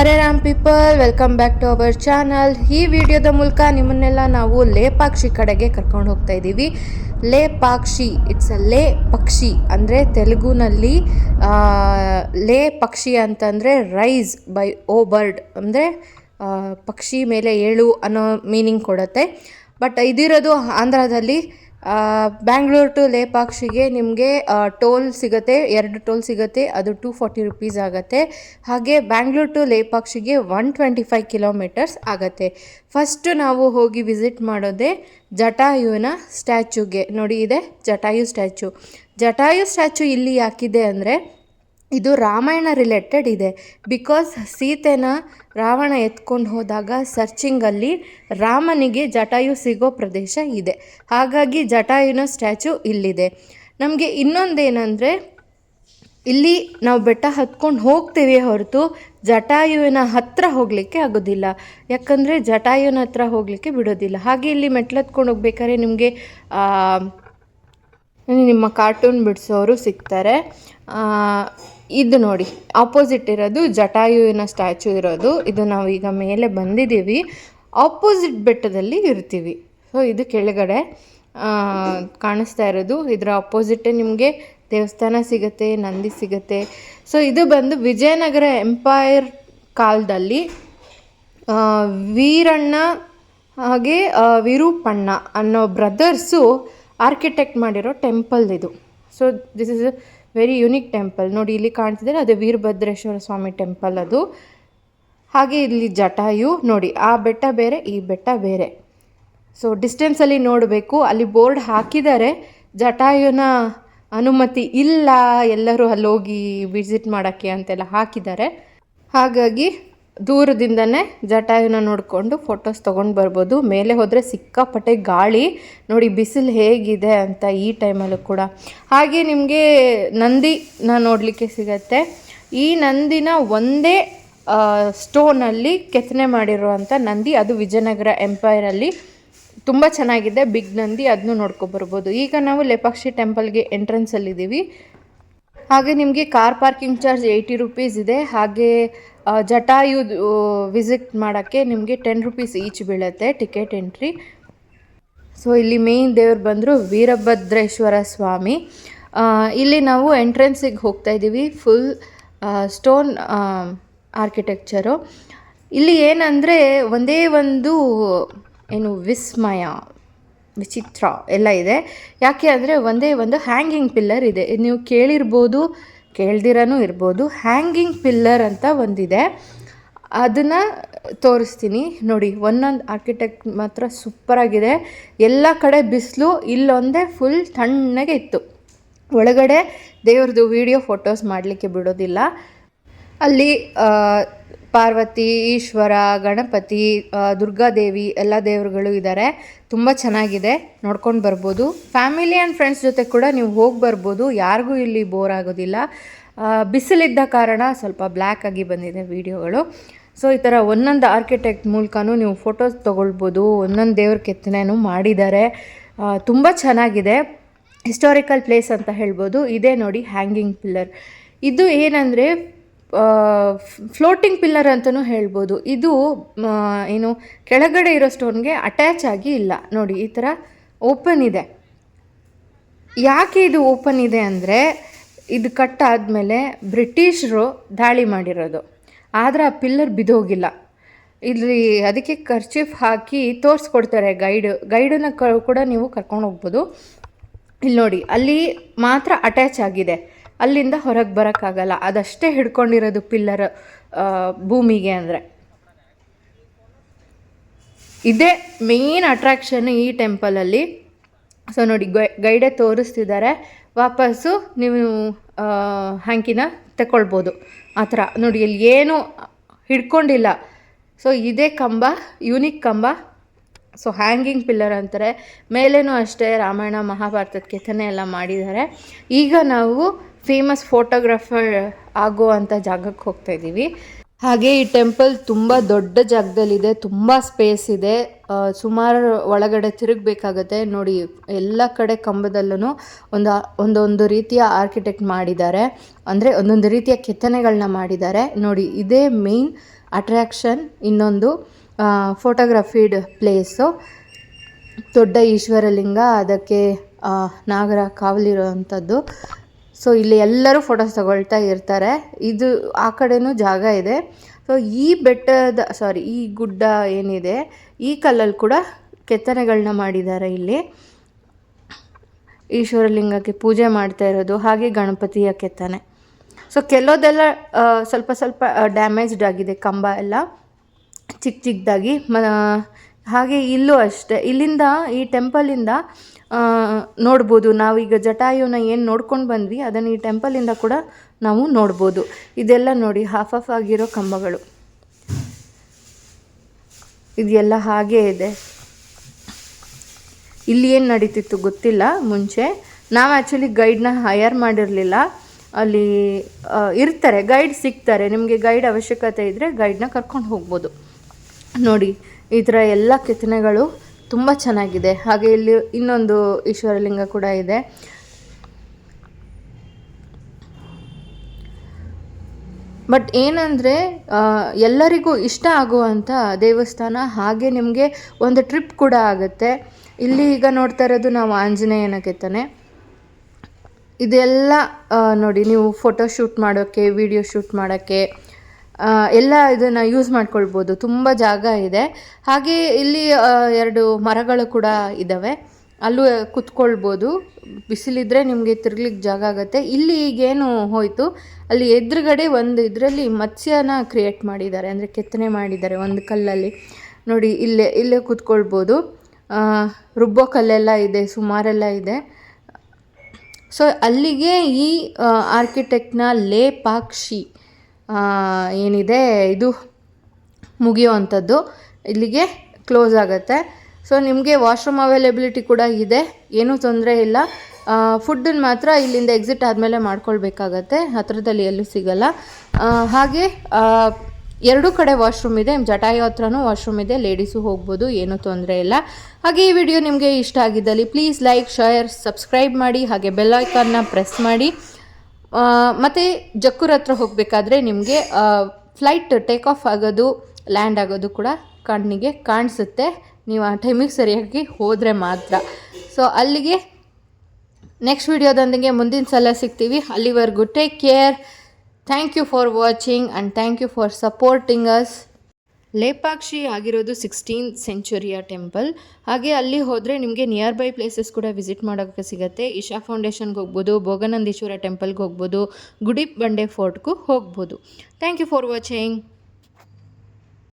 Hare Ram people, welcome back to our channel. ಈ ವಿಡಿಯೋದ ಮೂಲಕ ನಿಮ್ಮನ್ನೆಲ್ಲ ನಾವು ಲೇಪಾಕ್ಷಿ ಕಡೆಗೆ ಕರ್ಕೊಂಡು ಹೋಗ್ತಾ ಇದ್ದೀವಿ. ಲೇಪಾಕ್ಷಿ ಇಟ್ಸ್ ಅ ಲೇ ಪಕ್ಷಿ ಅಂದರೆ ತೆಲುಗುನಲ್ಲಿ ಲೇ ಪಕ್ಷಿ ಅಂತಂದರೆ ರೈಸ್ ಬೈ ಓ ಬರ್ಡ್ ಅಂದರೆ ಪಕ್ಷಿ ಮೇಲೆ ಏಳು ಅನ್ನೋ ಮೀನಿಂಗ್ ಕೊಡುತ್ತೆ. ಬಟ್ ಇದಿರೋದು ಆಂಧ್ರದಲ್ಲಿ. ಬ್ಯಾಂಗ್ಳೂರ್ ಟು ಲೇಪಾಕ್ಷಿಗೆ ನಿಮಗೆ ಟೋಲ್ ಸಿಗುತ್ತೆ, 2 ಟೋಲ್ ಸಿಗುತ್ತೆ. ಅದು 240 ರುಪೀಸ್ ಆಗುತ್ತೆ. ಹಾಗೆ ಬ್ಯಾಂಗ್ಳೂರ್ ಟು ಲೇಪಾಕ್ಷಿಗೆ 125 ಕಿಲೋಮೀಟರ್ಸ್ ಆಗುತ್ತೆ. ಫಸ್ಟು ನಾವು ಹೋಗಿ ವಿಸಿಟ್ ಮಾಡೋದೇ ಜಟಾಯುವಿನ ಸ್ಟ್ಯಾಚ್ಯೂಗೆ. ನೋಡಿ, ಇದೆ ಜಟಾಯು ಸ್ಟ್ಯಾಚ್ಯೂ. ಜಟಾಯು ಸ್ಟ್ಯಾಚ್ಯೂ ಇಲ್ಲಿ ಯಾಕಿದೆ ಅಂದರೆ ಇದು ರಾಮಾಯಣ ರಿಲೇಟೆಡ್ ಇದೆ. ಬಿಕಾಸ್ ಸೀತೆನ ರಾವಣ ಎತ್ಕೊಂಡು ಹೋದಾಗ ಸರ್ಚಿಂಗಲ್ಲಿ ರಾಮನಿಗೆ ಜಟಾಯು ಸಿಗೋ ಪ್ರದೇಶ ಇದೆ. ಹಾಗಾಗಿ ಜಟಾಯುನ ಸ್ಟ್ಯಾಚ್ಯೂ ಇಲ್ಲಿದೆ. ನಮಗೆ ಇನ್ನೊಂದೇನೆಂದರೆ ಇಲ್ಲಿ ನಾವು ಬೆಟ್ಟ ಹತ್ಕೊಂಡು ಹೋಗ್ತೀವಿ ಹೊರತು ಜಟಾಯುವಿನ ಹತ್ತಿರ ಹೋಗಲಿಕ್ಕೆ ಆಗೋದಿಲ್ಲ. ಯಾಕಂದರೆ ಜಟಾಯುವಿನ ಹತ್ರ ಹೋಗಲಿಕ್ಕೆ ಬಿಡೋದಿಲ್ಲ. ಹಾಗೆ ಇಲ್ಲಿ ಮೆಟ್ಲು ಹತ್ಕೊಂಡು ಹೋಗ್ಬೇಕಾದ್ರೆ ನಿಮಗೆ ನಿಮ್ಮ ಕಾರ್ಟೂನ್ ಬಿಡಿಸೋರು ಸಿಗ್ತಾರೆ. ಇದು ನೋಡಿ, ಆಪೋಸಿಟ್ ಇರೋದು ಜಟಾಯುವಿನ ಸ್ಟ್ಯಾಚ್ಯೂ ಇರೋದು. ಇದು ನಾವು ಈಗ ಮೇಲೆ ಬಂದಿದ್ದೀವಿ, ಆಪೋಸಿಟ್ ಬೆಟ್ಟದಲ್ಲಿ ಇರ್ತೀವಿ. ಸೊ ಇದು ಕೆಳಗಡೆ ಕಾಣಿಸ್ತಾ ಇರೋದು. ಇದರ ಆಪೋಸಿಟೇ ನಿಮಗೆ ದೇವಸ್ಥಾನ ಸಿಗುತ್ತೆ, ನಂದಿ ಸಿಗುತ್ತೆ. ಸೊ ಇದು ಬಂದು ವಿಜಯನಗರ ಎಂಪೈರ್ ಕಾಲದಲ್ಲಿ ವೀರಣ್ಣ ಹಾಗೆ ವಿರೂಪಣ್ಣ ಅನ್ನೋ ಬ್ರದರ್ಸು ಆರ್ಕಿಟೆಕ್ಟ್ ಮಾಡಿರೋ ಟೆಂಪಲ್ ಇದು. So this is a very unique temple. ನೋಡಿ, ಇಲ್ಲಿ ಕಾಣ್ತಿದ್ದಾರೆ, ಅದು ವೀರಭದ್ರೇಶ್ವರ ಸ್ವಾಮಿ ಟೆಂಪಲ್ ಅದು. ಹಾಗೆ ಇಲ್ಲಿ ಜಟಾಯು ನೋಡಿ, ಆ ಬೆಟ್ಟ ಬೇರೆ, ಈ ಬೆಟ್ಟ ಬೇರೆ. ಸೊ ಡಿಸ್ಟೆನ್ಸಲ್ಲಿ ನೋಡಬೇಕು. ಅಲ್ಲಿ ಬೋರ್ಡ್ ಹಾಕಿದ್ದಾರೆ, ಜಟಾಯುನ ಅನುಮತಿ ಇಲ್ಲ, ಎಲ್ಲರೂ ಅಲ್ಲೋಗಿ ವಿಸಿಟ್ ಮಾಡೋಕ್ಕೆ ಅಂತೆಲ್ಲ ಹಾಕಿದ್ದಾರೆ. ಹಾಗಾಗಿ ದೂರದಿಂದನೇ ಜಟಾಯುನ ನೋಡಿಕೊಂಡು ಫೋಟೋಸ್ ತೊಗೊಂಡು ಬರ್ಬೋದು. ಮೇಲೆ ಹೋದರೆ ಸಿಕ್ಕಾಪಟ್ಟೆ ಗಾಳಿ. ನೋಡಿ ಬಿಸಿಲು ಹೇಗಿದೆ ಅಂತ ಈ ಟೈಮಲ್ಲೂ ಕೂಡ. ಹಾಗೆ ನಿಮಗೆ ನಂದಿನ ನೋಡಲಿಕ್ಕೆ ಸಿಗತ್ತೆ. ಈ ನಂದಿನ ಒಂದೇ ಸ್ಟೋನಲ್ಲಿ ಕೆತ್ತನೆ ಮಾಡಿರುವಂಥ ನಂದಿ, ಅದು ವಿಜಯನಗರ ಎಂಪೈರಲ್ಲಿ ತುಂಬ ಚೆನ್ನಾಗಿದೆ. ಬಿಗ್ ನಂದಿ, ಅದನ್ನು ನೋಡ್ಕೊಬರ್ಬೋದು. ಈಗ ನಾವು ಲೇಪಾಕ್ಷಿ ಟೆಂಪಲ್ಗೆ ಎಂಟ್ರೆನ್ಸಲ್ಲಿದ್ದೀವಿ. ಹಾಗೆ ನಿಮಗೆ ಕಾರ್ ಪಾರ್ಕಿಂಗ್ ಚಾರ್ಜ್ 80 ರುಪೀಸ್ ಇದೆ. ಹಾಗೆ ಜಟಾಯು ವಿಸಿಟ್ ಮಾಡೋಕ್ಕೆ ನಿಮಗೆ 10 ರುಪೀಸ್ ಈಚ್ ಬೀಳುತ್ತೆ ಟಿಕೆಟ್ ಎಂಟ್ರಿ. ಸೊ ಇಲ್ಲಿ ಮೇಯ್ನ್ ದೇವ್ರು ಬಂದರು ವೀರಭದ್ರೇಶ್ವರ ಸ್ವಾಮಿ. ಇಲ್ಲಿ ನಾವು ಎಂಟ್ರೆನ್ಸಿಗೆ ಹೋಗ್ತಾ ಇದ್ದೀವಿ. Full stone architecture. ಇಲ್ಲಿ ಏನಂದರೆ ಒಂದೇ ಒಂದು ವಿಸ್ಮಯ, ವಿಚಿತ್ರ ಎಲ್ಲ ಇದೆ. ಯಾಕೆ ಅಂದರೆ ಒಂದೇ ಒಂದು ಹ್ಯಾಂಗಿಂಗ್ ಪಿಲ್ಲರ್ ಇದೆ. ನೀವು ಕೇಳಿರ್ಬೋದು, ಕೇಳ್ದಿರನೂ ಇರ್ಬೋದು. ಹ್ಯಾಂಗಿಂಗ್ ಪಿಲ್ಲರ್ ಅಂತ ಒಂದಿದೆ, ಅದನ್ನು ತೋರಿಸ್ತೀನಿ ನೋಡಿ. ಒಂದೊಂದು ಆರ್ಕಿಟೆಕ್ಟ್ ಮಾತ್ರ ಸೂಪರಾಗಿದೆ. ಎಲ್ಲ ಕಡೆ ಬಿಸಿಲು, ಇಲ್ಲೊಂದೇ ಫುಲ್ ತಣ್ಣಗೆ ಇತ್ತು. ಒಳಗಡೆ ದೇವ್ರದ್ದು ವಿಡಿಯೋ ಫೋಟೋಸ್ ಮಾಡಲಿಕ್ಕೆ ಬಿಡೋದಿಲ್ಲ. ಅಲ್ಲಿ ಪಾರ್ವತಿ, ಈಶ್ವರ, ಗಣಪತಿ, ದುರ್ಗಾದೇವಿ ಎಲ್ಲ ದೇವರುಗಳು ಇದ್ದಾರೆ. ತುಂಬ ಚೆನ್ನಾಗಿದೆ, ನೋಡ್ಕೊಂಡು ಬರ್ಬೋದು. ಫ್ಯಾಮಿಲಿ ಆ್ಯಂಡ್ ಫ್ರೆಂಡ್ಸ್ ಜೊತೆ ಕೂಡ ನೀವು ಹೋಗಿ ಬರ್ಬೋದು. ಯಾರಿಗೂ ಇಲ್ಲಿ ಬೋರ್ ಆಗೋದಿಲ್ಲ. ಬಿಸಿಲಿದ್ದ ಕಾರಣ ಸ್ವಲ್ಪ ಬ್ಲ್ಯಾಕ್ ಆಗಿ ಬಂದಿದೆ ವಿಡಿಯೋಗಳು. ಸೊ ಈ ಥರ ಒಂದೊಂದು ಆರ್ಕಿಟೆಕ್ಟ್ ಮೂಲಕನೂ ನೀವು ಫೋಟೋಸ್ ತೊಗೊಳ್ಬೋದು. ಒಂದೊಂದು ದೇವ್ರ ಕೆತ್ತನೆನೂ ಮಾಡಿದ್ದಾರೆ. ತುಂಬ ಚೆನ್ನಾಗಿದೆ. ಹಿಸ್ಟಾರಿಕಲ್ ಪ್ಲೇಸ್ ಅಂತ ಹೇಳ್ಬೋದು. ಇದೇ ನೋಡಿ ಹ್ಯಾಂಗಿಂಗ್ ಪಿಲ್ಲರ್. ಇದು ಏನಂದರೆ ಫ್ಲೋಟಿಂಗ್ ಪಿಲ್ಲರ್ ಅಂತಲೂ ಹೇಳ್ಬೋದು. ಇದು ಕೆಳಗಡೆ ಇರೋ ಸ್ಟೋನ್ಗೆ ಅಟ್ಯಾಚ್ ಆಗಿ ಇಲ್ಲ. ನೋಡಿ, ಈ ಥರ ಓಪನ್ ಇದೆ. ಯಾಕೆ ಇದು ಓಪನ್ ಇದೆ ಅಂದರೆ ಇದು ಕಟ್ಟಾದಮೇಲೆ ಬ್ರಿಟಿಷರು ದಾಳಿ ಮಾಡಿರೋದು. ಆದರೆ ಆ ಪಿಲ್ಲರ್ ಬಿದ್ದೋಗಿಲ್ಲ. ಇಲ್ಲಿ ಅದಕ್ಕೆ ಕರ್ಚೀಫ್ ಹಾಕಿ ತೋರಿಸ್ಕೊಡ್ತಾರೆ ಗೈಡನ್ನ ಕೂಡ ನೀವು ಕರ್ಕೊಂಡು ಹೋಗ್ಬೋದು. ಇಲ್ಲಿ ನೋಡಿ, ಅಲ್ಲಿ ಮಾತ್ರ ಅಟ್ಯಾಚ್ ಆಗಿದೆ, ಅಲ್ಲಿಂದ ಹೊರಗೆ ಬರೋಕ್ಕಾಗಲ್ಲ. ಅದಷ್ಟೇ ಹಿಡ್ಕೊಂಡಿರೋದು ಪಿಲ್ಲರ್ ಭೂಮಿಗೆ. ಅಂದರೆ ಇದೇ ಮೇನ್ ಅಟ್ರಾಕ್ಷನ್ ಈ ಟೆಂಪಲಲ್ಲಿ. ಸೊ ನೋಡಿ, ಗೈಡೇ ತೋರಿಸ್ತಿದ್ದಾರೆ. ವಾಪಸ್ಸು ನೀವು ಹ್ಯಾಂಕಿನ ತಗೊಳ್ಬೋದು. ಆ ಥರ ನೋಡಿ, ಇಲ್ಲಿ ಏನೂ ಹಿಡ್ಕೊಂಡಿಲ್ಲ. ಸೊ ಇದೇ ಕಂಬ, ಯೂನಿಕ್ ಕಂಬ. ಸೊ ಹ್ಯಾಂಗಿಂಗ್ ಪಿಲ್ಲರ್ ಅಂತಾರೆ. ಮೇಲೇನೂ ಅಷ್ಟೇ ರಾಮಾಯಣ ಮಹಾಭಾರತದ ಕೆತ್ತನೆ ಎಲ್ಲ ಮಾಡಿದ್ದಾರೆ. ಈಗ ನಾವು ಫೇಮಸ್ ಫೋಟೋಗ್ರಾಫರ್ ಆಗುವಂಥ ಜಾಗಕ್ಕೆ ಹೋಗ್ತಾಯಿದ್ದೀವಿ. ಹಾಗೆ ಈ ಟೆಂಪಲ್ ತುಂಬ ದೊಡ್ಡ ಜಾಗದಲ್ಲಿದೆ, ತುಂಬ ಸ್ಪೇಸ್ ಇದೆ, ಸುಮಾರು ಒಳಗಡೆ ತಿರುಗಬೇಕಾಗತ್ತೆ. ನೋಡಿ ಎಲ್ಲ ಕಡೆ ಕಂಬದಲ್ಲೂ ಒಂದೊಂದು ರೀತಿಯ ಆರ್ಕಿಟೆಕ್ಟ್ ಮಾಡಿದ್ದಾರೆ, ಅಂದರೆ ಒಂದೊಂದು ರೀತಿಯ ಕೆತ್ತನೆಗಳನ್ನ ಮಾಡಿದ್ದಾರೆ. ನೋಡಿ ಇದೇ ಮೇನ್ ಅಟ್ರ್ಯಾಕ್ಷನ್. ಇನ್ನೊಂದು ಫೋಟೋಗ್ರಫಿಡ್ ಪ್ಲೇಸು, ದೊಡ್ಡ ಈಶ್ವರಲಿಂಗ, ಅದಕ್ಕೆ ನಾಗರ ಕಾವಲಿರುವಂಥದ್ದು. ಸೊ ಇಲ್ಲಿ ಎಲ್ಲರೂ ಫೋಟೋಸ್ ತಗೊಳ್ತಾ ಇರ್ತಾರೆ. ಇದು ಆ ಕಡೆನೂ ಜಾಗ ಇದೆ. ಸೊ ಈ ಈ ಗುಡ್ಡ ಏನಿದೆ ಈ ಕಲ್ಲಲ್ಲಿ ಕೂಡ ಕೆತ್ತನೆಗಳನ್ನ ಮಾಡಿದ್ದಾರೆ. ಇಲ್ಲಿ ಈಶ್ವರಲಿಂಗಕ್ಕೆ ಪೂಜೆ ಮಾಡ್ತಾ ಇರೋದು, ಹಾಗೆ ಗಣಪತಿಯ ಕೆತ್ತನೆ. ಸೊ ಕೆಲವುದೆಲ್ಲ ಸ್ವಲ್ಪ ಸ್ವಲ್ಪ ಡ್ಯಾಮೇಜ್ಡ್ ಆಗಿದೆ, ಕಂಬ ಎಲ್ಲ ಚಿಕ್ಕದಾಗಿ. ಹಾಗೆ ಇಲ್ಲೂ ಅಷ್ಟೇ, ಇಲ್ಲಿಂದ ಈ ಟೆಂಪಲಿಂದ ನೋಡ್ಬೋದು. ನಾವೀಗ ಜಟಾಯುನ ಏನು ನೋಡ್ಕೊಂಡು ಬಂದ್ವಿ ಅದನ್ನು ಈ ಟೆಂಪಲಿಂದ ಕೂಡ ನಾವು ನೋಡ್ಬೋದು. ಇದೆಲ್ಲ ನೋಡಿ ಹಾಫ್ ಆಗಿರೋ ಕಂಬಗಳು, ಇದೆಲ್ಲ ಹಾಗೇ ಇದೆ. ಇಲ್ಲಿ ಏನು ನಡೀತಿತ್ತು ಗೊತ್ತಿಲ್ಲ ಮುಂಚೆ. ನಾವು ಆ್ಯಕ್ಚುಲಿ ಗೈಡ್ನ ಹೈಯರ್ ಮಾಡಿರಲಿಲ್ಲ. ಅಲ್ಲಿ ಇರ್ತಾರೆ, ಗೈಡ್ ಸಿಗ್ತಾರೆ. ನಿಮಗೆ ಗೈಡ್ ಅವಶ್ಯಕತೆ ಇದ್ದರೆ ಗೈಡ್ನ ಕರ್ಕೊಂಡು ಹೋಗ್ಬೋದು. ನೋಡಿ ಈ ಥರ ಎಲ್ಲ ಕೆತ್ತನೆಗಳು ತುಂಬ ಚೆನ್ನಾಗಿದೆ. ಹಾಗೆ ಇಲ್ಲಿ ಇನ್ನೊಂದು ಈಶ್ವರಲಿಂಗ ಕೂಡ ಇದೆ. ಬಟ್ ಏನಂದರೆ ಎಲ್ಲರಿಗೂ ಇಷ್ಟ ಆಗುವಂಥ ದೇವಸ್ಥಾನ, ಹಾಗೆ ನಿಮಗೆ ಒಂದು ಟ್ರಿಪ್ ಕೂಡ ಆಗುತ್ತೆ. ಇಲ್ಲಿ ಈಗ ನೋಡ್ತಾ ಇರೋದು ನಾವು ಆಂಜನೇಯನ ಕೆತ್ತನೆ. ಇದೆಲ್ಲ ನೋಡಿ, ನೀವು ಫೋಟೋ ಶೂಟ್ ಮಾಡೋಕ್ಕೆ, ವಿಡಿಯೋ ಶೂಟ್ ಮಾಡೋಕ್ಕೆ ಎಲ್ಲ ಇದನ್ನು ಯೂಸ್ ಮಾಡ್ಕೊಳ್ಬೋದು. ತುಂಬ ಜಾಗ ಇದೆ. ಹಾಗೆ ಇಲ್ಲಿ 2 ಮರಗಳು ಕೂಡ ಇದ್ದಾವೆ, ಅಲ್ಲೂ ಕುತ್ಕೊಳ್ಬೋದು. ಬಿಸಿಲಿದ್ರೆ ನಿಮಗೆ ತಿರ್ಗ್ಲಿಕ್ಕೆ ಜಾಗ ಆಗುತ್ತೆ. ಇಲ್ಲಿ ಈಗೇನು ಹೋಯಿತು, ಅಲ್ಲಿ ಎದುರುಗಡೆ ಒಂದು ಇದರಲ್ಲಿ ಮತ್ಸ್ಯನ ಕ್ರಿಯೇಟ್ ಮಾಡಿದ್ದಾರೆ, ಅಂದರೆ ಕೆತ್ತನೆ ಮಾಡಿದ್ದಾರೆ ಒಂದು ಕಲ್ಲಲ್ಲಿ. ನೋಡಿ ಇಲ್ಲೇ ಕುತ್ಕೊಳ್ಬೋದು. ರುಬ್ಬೋ ಕಲ್ಲೆಲ್ಲ ಇದೆ, ಸುಮಾರೆಲ್ಲ ಇದೆ. ಸೊ ಅಲ್ಲಿಗೆ ಈ ಆರ್ಕಿಟೆಕ್ಟ್ನ ಲೇಪಾಕ್ಷಿ ಏನಿದೆ ಇದು ಮುಗಿಯುವಂಥದ್ದು, ಇಲ್ಲಿಗೆ ಕ್ಲೋಸ್ ಆಗುತ್ತೆ. ಸೊ ನಿಮಗೆ ವಾಶ್ರೂಮ್ ಅವೈಲೇಬಿಲಿಟಿ ಕೂಡ ಇದೆ, ಏನೂ ತೊಂದರೆ ಇಲ್ಲ. ಫುಡ್ಡನ್ನು ಮಾತ್ರ ಇಲ್ಲಿಂದ ಎಕ್ಸಿಟ್ ಆದಮೇಲೆ ಮಾಡ್ಕೊಳ್ಬೇಕಾಗತ್ತೆ, ಹತ್ತಿರದಲ್ಲಿ ಎಲ್ಲೂ ಸಿಗಲ್ಲ. ಹಾಗೆ 2 ಕಡೆ ವಾಶ್ರೂಮ್ ಇದೆ. ಜಟಾಯು ಹತ್ರನೂ ವಾಶ್ರೂಮ್ ಇದೆ, ಲೇಡೀಸು ಹೋಗ್ಬೋದು, ಏನೂ ತೊಂದರೆ ಇಲ್ಲ. ಹಾಗೆ ಈ ವಿಡಿಯೋ ನಿಮಗೆ ಇಷ್ಟ ಆಗಿದ್ದಲ್ಲಿ ಪ್ಲೀಸ್ ಲೈಕ್, ಶೇರ್, ಸಬ್ಸ್ಕ್ರೈಬ್ ಮಾಡಿ. ಹಾಗೆ ಬೆಲ್ ಐಕಾನ್ನ ಪ್ರೆಸ್ ಮಾಡಿ. ಮತ್ತು ಜಕ್ಕೂರ್ ಹತ್ರ ಹೋಗಬೇಕಾದ್ರೆ ನಿಮಗೆ ಫ್ಲೈಟ್ ಟೇಕ್ ಆಫ್ ಆಗೋದು, ಲ್ಯಾಂಡ್ ಆಗೋದು ಕೂಡ ಕಣ್ಣಿಗೆ ಕಾಣಿಸುತ್ತೆ, ನೀವು ಆ ಟೈಮಿಗೆ ಸರಿಯಾಗಿ ಹೋದರೆ ಮಾತ್ರ. ಸೊ ಅಲ್ಲಿಗೆ ನೆಕ್ಸ್ಟ್ ವಿಡಿಯೋದೊಂದಿಗೆ ಮುಂದಿನ ಸಲ ಸಿಗ್ತೀವಿ. ಅಲ್ಲಿವರೆಗೂ take care. Thank you for watching and thank you for supporting us. Lepakshi ಆಗಿರೋದು 16th ಸೆಂಚುರಿಯ ಟೆಂಪಲ್. ಹಾಗೆ ಅಲ್ಲಿ ಹೋದರೆ ನಿಮಗೆ ನಿಯರ್ ಬೈ ಪ್ಲೇಸಸ್ ಕೂಡ ವಿಸಿಟ್ ಮಾಡೋಕ್ಕೆ ಸಿಗುತ್ತೆ. ಇಶಾ ಫೌಂಡೇಶನ್ಗೆ ಹೋಗ್ಬೋದು, ಭೋಗನಂದೀಶ್ವರ ಟೆಂಪಲ್ಗೆ ಹೋಗ್ಬೋದು, ಗುಡಿ ಬಂಡೆ ಫೋರ್ಟ್ಗೂ ಹೋಗ್ಬೋದು. Thank you for watching.